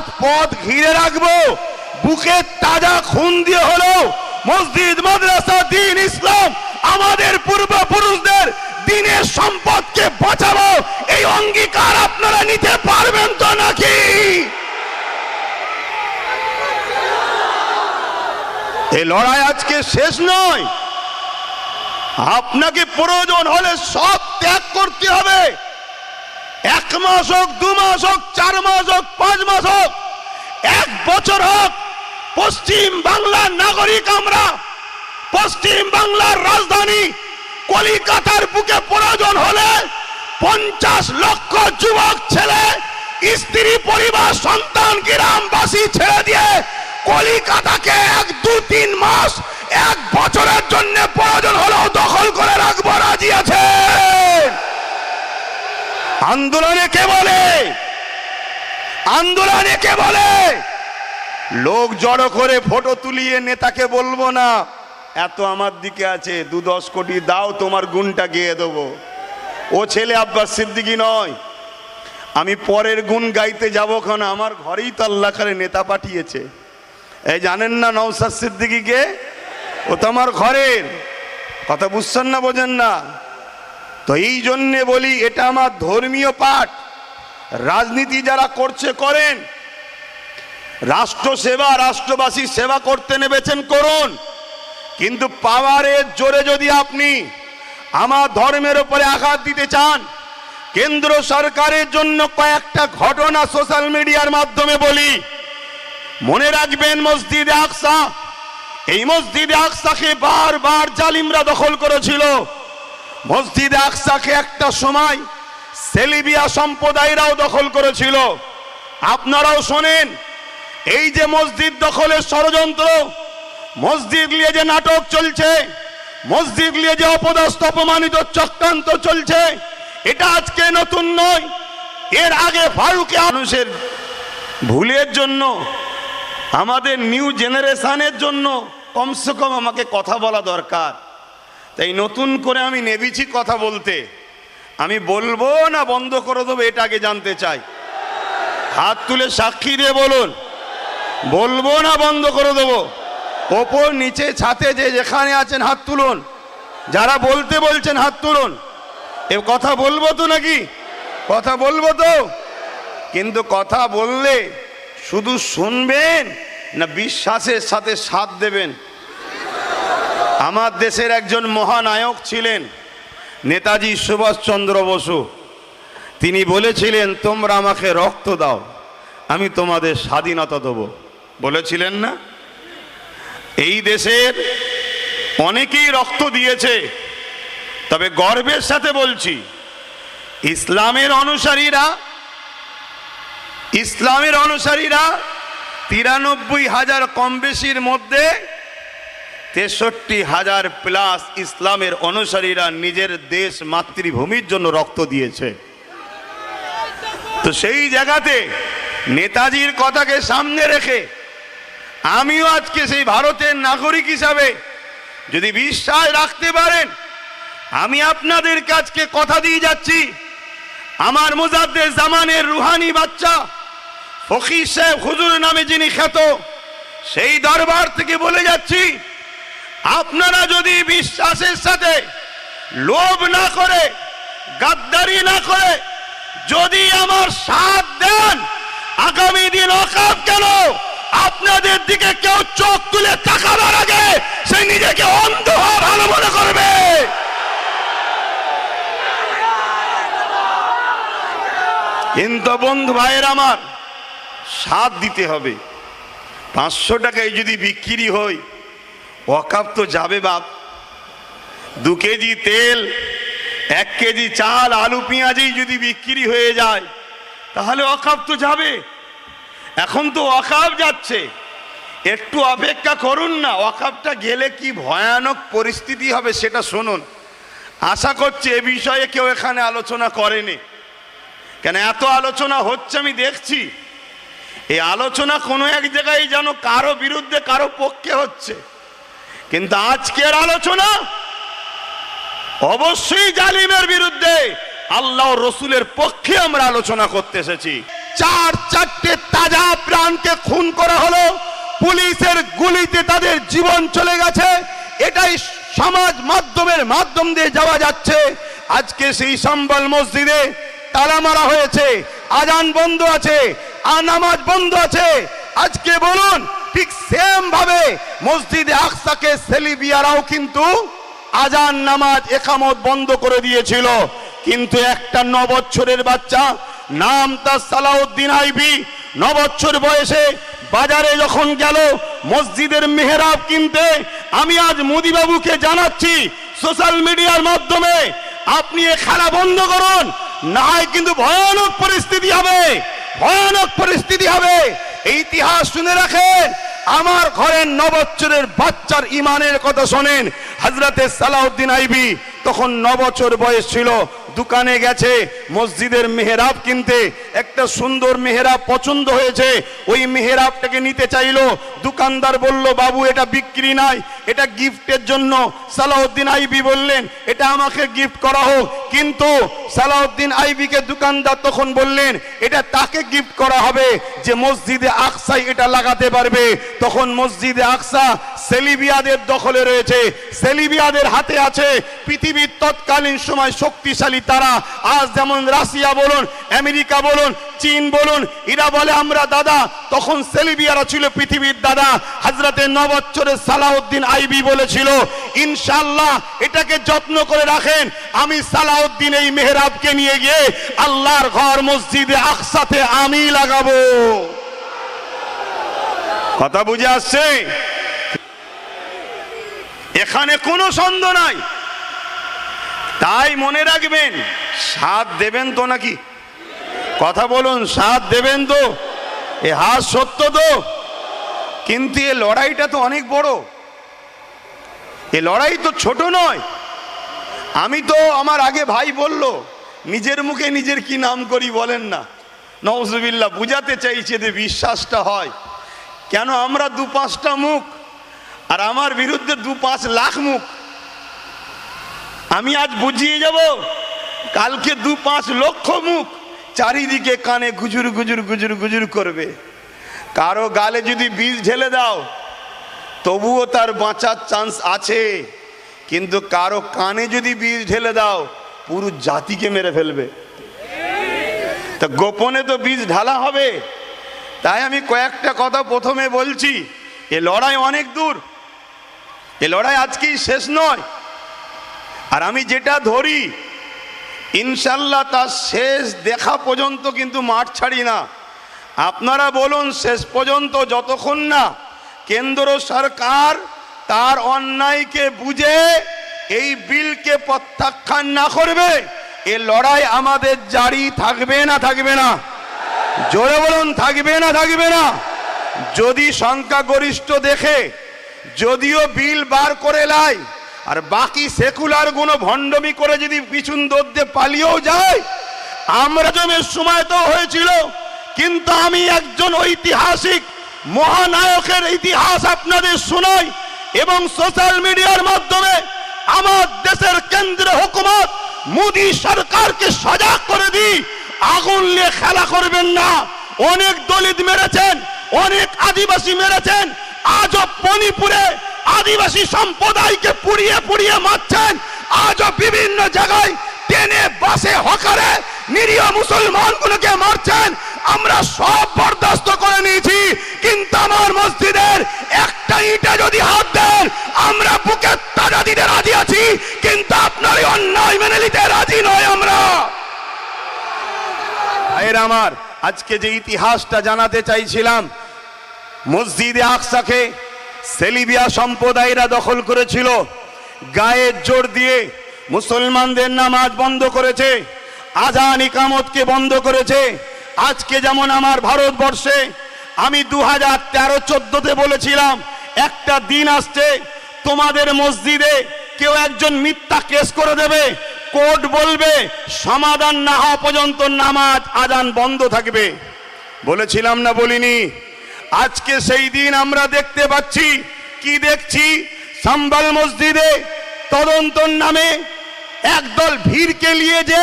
হাত পথ ঘিরে রাখবো, বুকে তাজা খুন দিয়ে হলো মসজিদ মাদ্রাসা দ্বীন ইসলাম আমাদের পূর্বপুরুষদের দ্বীনের সম্পদকে বাঁচাবো, এই অঙ্গীকার আপনারা নিতে পারবেন তো নাকি? এই লড়াই আজকে শেষ নয়, আপনাকে প্রয়োজন হলে সব ত্যাগ করতে হবে। 1 মাস হোক, 2 মাস হোক, 4 মাস হোক, 5 মাস হোক, 1 বছর হোক, পশ্চিম বাংলার নাগরিক আমরা, পশ্চিম বাংলার রাজধানী কলিকাতার বুকে প্রয়োজন হলে 50 লক্ষ যুবক ছেলে, স্ত্রী, পরিবার, সন্তান, গ্রামবাসী ছেড়ে দিয়ে কলিকাতাকে 1-2-3 মাস, 1 বছরের জন্য প্রয়োজন হলেও দখল করে রাখবো, রাজি আছে? আন্দোলনে কে বলে? আন্দোলনে কে বলে? লোক জড়ো করে ফটো তুলিয়ে নেতাকে বলবো না এত আমার দিকে আছে, 2-10 কোটি দাও, তোমার গুণটা গেয়ে দেবো। ও ছেলে আব্বাস সিদ্দিকী নয়। আমি পরের গুণ গাইতে যাবো, কারণ আমার ঘরেই তো আল্লাহ করে নেতা পাঠিয়েছে। এই জানেন না নওশাদ সিদ্দিকীকে? ও তো আমার ঘরের কথা, বুঝছেন না, বোঝেন না? তো এই জন্যে বলি এটা আমার ধর্মীয় পাঠ। রাজনীতি যারা করছে করেন, রাষ্ট্র সেবা, রাষ্ট্রবাসী সেবা করতে নেমেছেন করুন, কিন্তু পাওয়ারের জোরে যদি আপনি আমার ধর্মের উপরে আঘাত দিতে চান, কেন্দ্র সরকারের জন্য কয়েকটা ঘটনা সোশ্যাল মিডিয়ার মাধ্যমে বলি। মনে রাখবেন মসজিদে আকসা, এই মসজিদে আকসাকে বারবার জালিমরা দখল করেছিল। মসজিদে আকসাকে একটা সময় সেলিবিয়া সম্প্রদায়রাও দখল করেছিল। আপনারাও শোনেন, এই যে মসজিদ দখলের ষড়যন্ত্র, মসজিদ নিয়ে যে নাটক চলছে, মসজিদ নিয়ে যে অপদস্থ অপমানিত চক্রান্ত চলছে, এটা আজকে নতুন নয়। এর আগে ফারুকে মানুষের ভুলের জন্য, আমাদের নিউ জেনারেশনের জন্য কমসে কম আমাকে কথা বলা দরকার। তাই নতুন করে আমি নেমেছি কথা বলতে। আমি বলবো না বন্ধ করে দেবো, এটা আগে জানতে চাই। হাত তুলে সাক্ষী দিয়ে বলুন, বলবো না বন্ধ করে দেবো। ওপর নিচে ছাতে যে যেখানে আছেন হাত তুলুন, যারা বলতে বলছেন হাত তুলুন। এ কথা বলবো তো নাকি? কথা বলবো তো, কিন্তু কথা বললে শুধু শুনবেন না বিশ্বাসের সাথে সাথ দেবেন? আমার দেশের একজন মহানায়ক ছিলেন নেতাজি সুভাষচন্দ্র বসু। তিনি বলেছিলেন, তোমরা আমাকে রক্ত দাও, আমি তোমাদের স্বাধীনতা দেব। বলেছিলেন না? এই দেশের অনেকেই রক্ত দিয়েছে, তবে গর্বের সাথে বলছি, ইসলামের অনুসারীরা 93,000 কম বেশির মধ্যে 63,000 প্লাস ইসলামের অনুসারীরা নিজের দেশ মাতৃভূমির জন্য রক্ত দিয়েছে। তো সেই জায়গাতে নেতাজির কথাকে সামনে রেখে আমিও আজকে সেই ভারতের নাগরিক হিসাবে যদি বিশ্বাস রাখতে পারেন, আমি আপনাদের কাছে কথা দিয়ে যাচ্ছি, আমার মুজাদ্দেদ জামানের রুহানি বাচ্চা ফকির সাহেব হুজুর নামে যিনি খ্যাত, সেই দরবার থেকে বলে যাচ্ছি, আপনারা যদি বিশ্বাসের সাথে লোভ না করে, গাদ্দারি না করে যদি আমার সাথ দেন, আগামী দিন ওয়াকফ কেন আপনাদের দিকে কেউ চোখ তুলে তাকাবার আগে সে নিজেকে অন্ধ ভালো মনে করবে। কিন্তু বন্ধু ভাইয়ের আমার, সাথ দিতে হবে। 500 টাকায় যদি বিক্রি হয়, ওয়াকফ তো যাবে বাপ। 2 কেজি তেল, 1 কেজি চাল, আলু পেঁয়াজই যদি বিক্রি হয়ে যায়, তাহলে ওয়াকফ তো যাবে। এখন তো ওয়াকফ যাচ্ছে, একটু অপেক্ষা করুন না, ওয়াকফটা গেলে কি ভয়ানক পরিস্থিতি হবে সেটা শুনুন। আশা করছি এ বিষয়ে কেউ এখানে আলোচনা করেনি, কেন এত আলোচনা হচ্ছে আমি দেখছি। এই আলোচনা কোনো এক জায়গায় যেন কারো বিরুদ্ধে কারো পক্ষে হচ্ছে, কিন্তু আজকের আলোচনা অবশ্যই জালিমের বিরুদ্ধে, আল্লাহ রসুলের পক্ষে আমরা আলোচনা করতে এসেছি। 4 তাজা জনকে খুন করা হলো, পুলিশের গুলিতে তাদের জীবন চলে গেছে, এটাই সমাজ মাধ্যম দিয়ে যাওয়া যাচ্ছে। আজকে সেই সম্বল মসজিদে তালা মারা হয়েছে, আজান বন্ধ আছে, নামাজ বন্ধ আছে। আজকে বলুন, ঠিক সেম ভাবে মসজিদে আকসাকে সেলিবিয়ারাও কিন্তু আজান নামাজ একামত বন্ধ করে দিয়েছিল। কিন্তু একটা 9 বছরের বাচ্চা, নাম তার সালাউদ্দিন আইবি, 9 বছর বয়সে বাজারে যখন গেল মসজিদের মেহরাব কিনতে, আমি আজ মোদি বাবুকে জানাচ্ছি সোশ্যাল মিডিয়ার মাধ্যমে, আপনি এ খেলা বন্ধ করুন, না হয় কিন্তু ভয়ানক পরিস্থিতি হবে, ভয়ানক পরিস্থিতি হবে। এই ইতিহাস শুনে রাখেন। আমার ঘরের 9 বছরের বাচ্চার ইমানের কথা শোনেন। হযরতে সালাউদ্দিন আইবি তখন 9 বছর বয়স ছিল, দোকানে গেছে মসজিদের মেহরাব কিনতে, একটা সুন্দর মেহরাব পছন্দ হয়েছে, ওই মেহরাবটাকে নিতে চাইলো। দোকানদার বলল, বাবু এটা বিক্রি নাই, এটা গিফটের জন্য। সালাউদ্দিন আইবি বললেন, এটা আমাকে গিফট করা হোক। কিন্তু সালাউদ্দিন আইবিকে দোকানদার তখন বললেন, এটা তাকে গিফট করা হবে যে মসজিদে আকসায় এটা লাগাতে পারবে। তখন মসজিদে আকসা সেলিবিয়াদের দখলে রয়েছে, সেলিবিয়াদের হাতে আছে। পৃথিবীর তৎকালীন সময় শক্তিশালী তারা, আজ যেমন রাশিয়া বলুন, আমেরিকা বলুন, চীন বলুন, এরা বলে আমরা দাদা, তখন সেলিবিয়ারা ছিল পৃথিবীর দাদা। হযরতে 9 বছরের সালাউদ্দিন আইবি বলেছিল, ইনশাআল্লাহ এটাকে যত্ন করে রাখেন, আমি সালাউদ্দিন এই মেহরাবকে নিয়ে গিয়ে আল্লাহর ঘর মসজিদে আকসাতে আমি লাগাবো। কথা বুঝে আসছে? এখানে কোনো সন্দেহ নাই। তাই মনে রাখবেন, সাথ দেবেন তো নাকি? কথা বলুন, সাথ দেবেন তো? এ হাত সত্য তো? কিন্তু এ লড়াইটা তো অনেক বড়, এ লড়াই তো ছোট নয়। আমি তো, আমার আগে ভাই বলল, নিজের মুখে নিজের কি নাম করি বলেন না, নাউজুবিল্লাহ। বুঝাতে চাইছে যে বিশ্বাসটা হয়। কেন আমরা 2-5টা মুখ, আর আমার বিরুদ্ধে 2-5 লাখ মুখ। আমি আজ বুঝিয়ে যাব, কালকে 2-5 লক্ষ মুখ চারিদিকে কানে গুজুর গুজুর গুজুর গুজুর করবে। কারো গালে যদি বিষ ঢেলে দাও তবুও তার বাঁচার চান্স আছে, কিন্তু কারো কানে যদি বিষ ঢেলে দাও পুরো জাতিকে মেরে ফেলবে। তা গোপনে তো বিষ ঢালা হবে। তাই আমি কয়েকটা কথা প্রথমে বলছি, এ লড়াই অনেক দূর, এ লড়াই আজকেই শেষ নয়। আর আমি যেটা ধরি, ইনশাল্লাহ তার শেষ দেখা পর্যন্ত কিন্তু মাঠ ছাড়ি না। আপনারা বলুন, শেষ পর্যন্ত যতক্ষণ না কেন্দ্র সরকার তার অন্যায়কে বুঝে এই বিলকে প্রত্যাখ্যান না করবে, এ লড়াই আমাদের জারি থাকবে না থাকবে না? জোরে বলুন, থাকবে না থাকবে না? যদি সংখ্যাগরিষ্ঠ দেখে যদিও বিল বার করে লাই, আর বাকি সেকুলার গুলো ভণ্ডমি করে যদি পিছন দৌড়ে পালিয়েও যায়, আমরা জমের সময় তো হয়েছিল। কিন্তু আমি একজন ঐতিহাসিক মহানায়কের ইতিহাস আপনাদের শোনাই, এবং সোশ্যাল মিডিয়ার মাধ্যমে আমার দেশের কেন্দ্রীয় হুকুমত মোদী সরকারকে সজাগ করে দিই, আগুন নিয়ে খেলা করবেন না। অনেক দলিত মেরেছেন, অনেক আদিবাসী মেরেছেন, আজও মণিপুরে আদিবাসী সম্প্রদায়কে পুড়িয়ে পুড়িয়ে মারছেন, আজও বিভিন্ন জায়গায় ট্রেনে বাসে হকারে নিরীহ মুসলমানগুলোকে মারছেন। আমরা সব বরদাস্ত করে নিয়েছি, কিন্তু আমার মসজিদের একটা ইটা যদি হাত দেন আমরা বুকে তাজা দিতে রাজি আছি, কিন্তু আপনার অন্যায় মেনে নিতে রাজি নয় আমরা। ভাইয়ের আমার, আজকে যে ইতিহাসটা জানাতে চাইছিলাম, মসজিদে আকসাকে সেলিবিয়া সম্প্রদায়রা দখল করেছিল, গায়ের জোর দিয়ে মুসলমানদের নামাজ বন্ধ করেছে, আজান ইকামতকে বন্ধ করেছে। আজকে যেমন আমার ভারতবর্ষে আমি 2013-14তে বলেছিলাম, একটা দিন আসছে তোমাদের মসজিদে কেউ একজন মিথ্যা কেস করে দেবে, কোর্ট বলবে সমাধান না হওয়া পর্যন্ত নামাজ আজান বন্ধ থাকবে। বলেছিলাম না বলিনি? আজকে সেই দিন আমরা দেখতে পাচ্ছি। কি দেখছি? সম্বল মসজিদে তদন্তর নামে একদল ভিড়কে নিয়ে যে